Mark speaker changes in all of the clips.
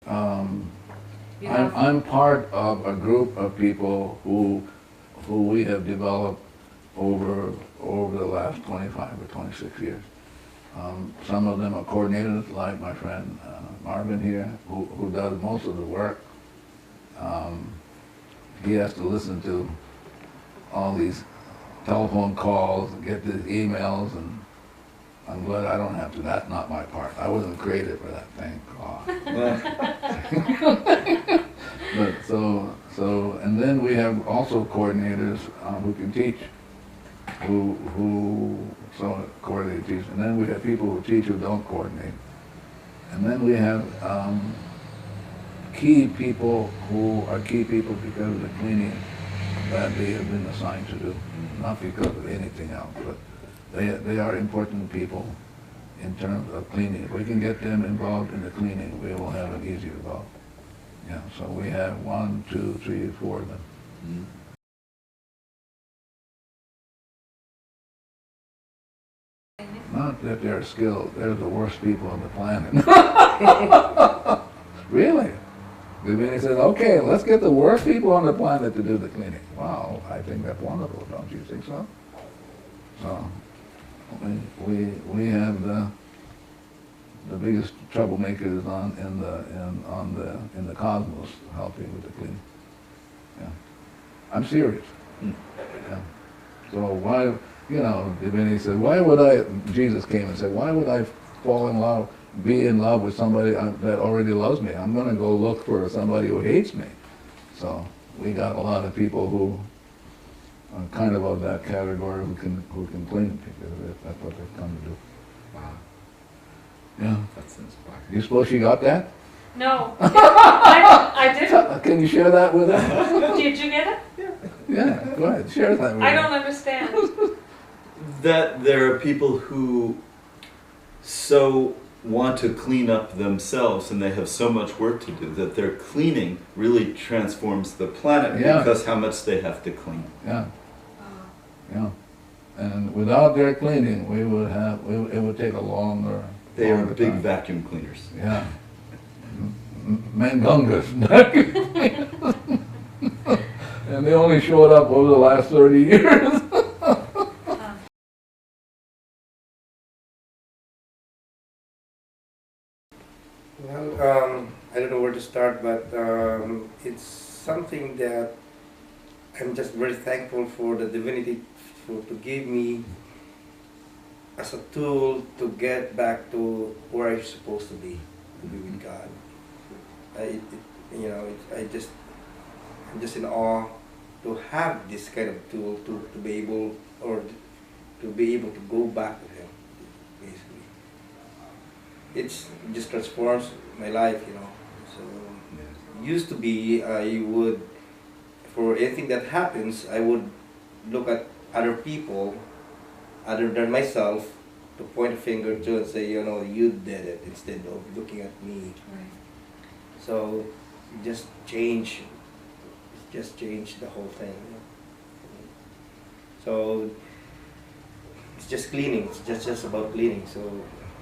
Speaker 1: I'm part of a group of people who we have developed over the last 25 or 26 years. Some of them are coordinators, like my friend Marvin here, who does most of the work. He has to listen to all these telephone calls and get these emails, and I'm glad I don't have to. That's not my part. I wasn't created for that, thank God. But so, and then we have also coordinators who can teach, so coordinate teach, and then we have people who teach who don't coordinate, and then we have key people who are key people because of the cleaning that they have been assigned to do, not because of anything else, but they are important people in terms of cleaning. If we can get them involved in the cleaning, we will have an easier job. Yeah, so we have 1, 2, 3, 4 of them. Not that they're skilled, they're the worst people on the planet. Really? He says, okay, let's get the worst people on the planet to do the cleaning. Wow, I think that's wonderful, don't you think so? So, we have the biggest troublemakers in the cosmos helping with the cleaning. Yeah, I'm serious. Yeah. So why, you know, he said, why would I? Jesus came and said, why would I fall in love, be in love with somebody that already loves me? I'm going to go look for somebody who hates me. So we got a lot of people who are kind of that category who can clean, because that's what they've come to do.
Speaker 2: Wow.
Speaker 1: Yeah.
Speaker 2: That's inspiring.
Speaker 1: You suppose she got that?
Speaker 3: No. I didn't.
Speaker 1: Can you share that with her?
Speaker 3: Did you get it?
Speaker 1: Yeah, go ahead, share that with her.
Speaker 3: I don't understand.
Speaker 2: That there are people who so want to clean up themselves and they have so much work to do that their cleaning really transforms the planet because how much they have to clean.
Speaker 1: Yeah. Yeah. And without their cleaning, it would take a longer.
Speaker 2: They are big
Speaker 1: time.
Speaker 2: vacuum cleaners.
Speaker 1: Yeah. Mangungas. Vacuum cleaners. And they only showed up over the last 30 years.
Speaker 4: Well, I don't know where to start, but it's something that I'm just very thankful for the divinity to give me as a tool to get back to where I'm supposed to be with God. I'm just in awe to have this kind of tool to be able to go back to Him, basically. It just transforms my life, you know. So used to be, I would, for anything that happens, I would look at other people other than myself to point a finger to and say, you know, you did it, instead of looking at me.
Speaker 3: Right.
Speaker 4: So it just changed the whole thing. You know? So it's just cleaning. It's just about cleaning. So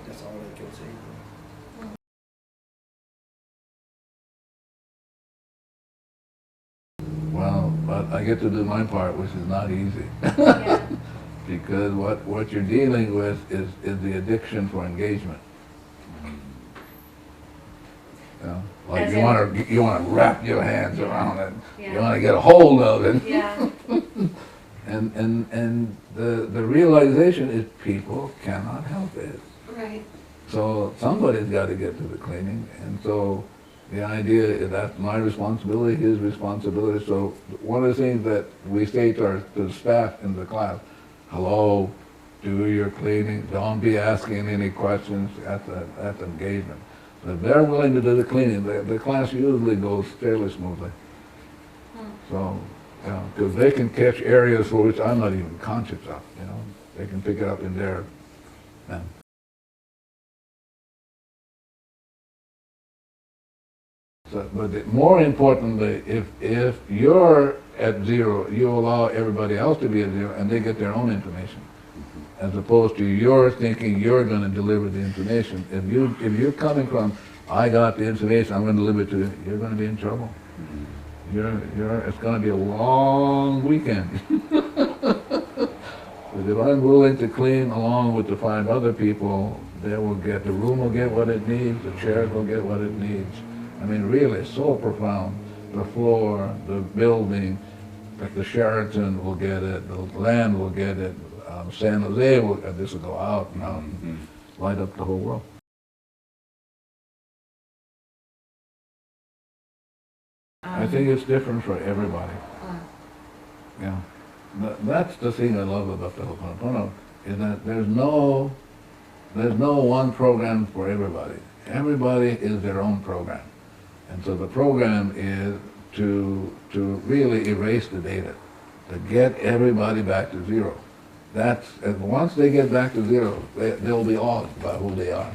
Speaker 4: that's all I can say.
Speaker 1: Well, but I get to do my part, which is not easy.
Speaker 3: Yeah.
Speaker 1: Because what you're dealing with is the addiction for engagement. You know, like you want to wrap your hands around it.
Speaker 3: Yeah.
Speaker 1: You want to get a hold of it.
Speaker 3: Yeah.
Speaker 1: and the realization is people cannot help it.
Speaker 3: Right.
Speaker 1: So somebody's got to get to the cleaning, and so the idea is that's my responsibility, his responsibility. So one of the things that we say to the staff in the class, hello, do your cleaning, don't be asking any questions at the engagement. So if they're willing to do the cleaning, the class usually goes fairly smoothly. So, you know, because they can catch areas for which I'm not even conscious of, you know. They can pick it up in their, So, but more importantly, if you're at zero, you allow everybody else to be at zero, and they get their own information, as opposed to you're thinking you're going to deliver the information. If you're coming from I got the information, I'm going to deliver it to you, you're going to be in trouble. It's going to be a long weekend. But if I'm willing to clean along with the 5 other people, the room will get what it needs, the chairs will get what it needs. I mean, really, so profound. The floor, the building, the Sheraton will get it, the land will get it, San Jose will, this will go out now and light up the whole world. I think it's different for everybody. Yeah. That's the thing I love about the Ho'oponopono, is that there's no one program for everybody. Everybody is their own program. And so the program is to really erase the data, to get everybody back to zero. And once they get back to zero, they'll be awed by who they are.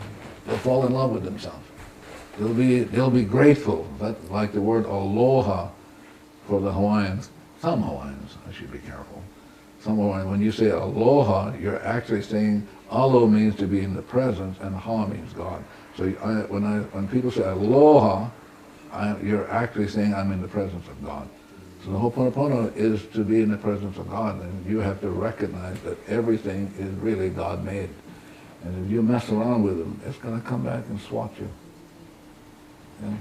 Speaker 1: They'll fall in love with themselves. They'll be grateful. That's like the word aloha for the Hawaiians. Some Hawaiians, I should be careful. Some Hawaiians, when you say aloha, you're actually saying alo means to be in the presence and ha means God. So when people say aloha, you're actually saying I'm in the presence of God. So the Ho'oponopono is to be in the presence of God, and you have to recognize that everything is really God-made. And if you mess around with them, it's going to come back and swat you. Yeah.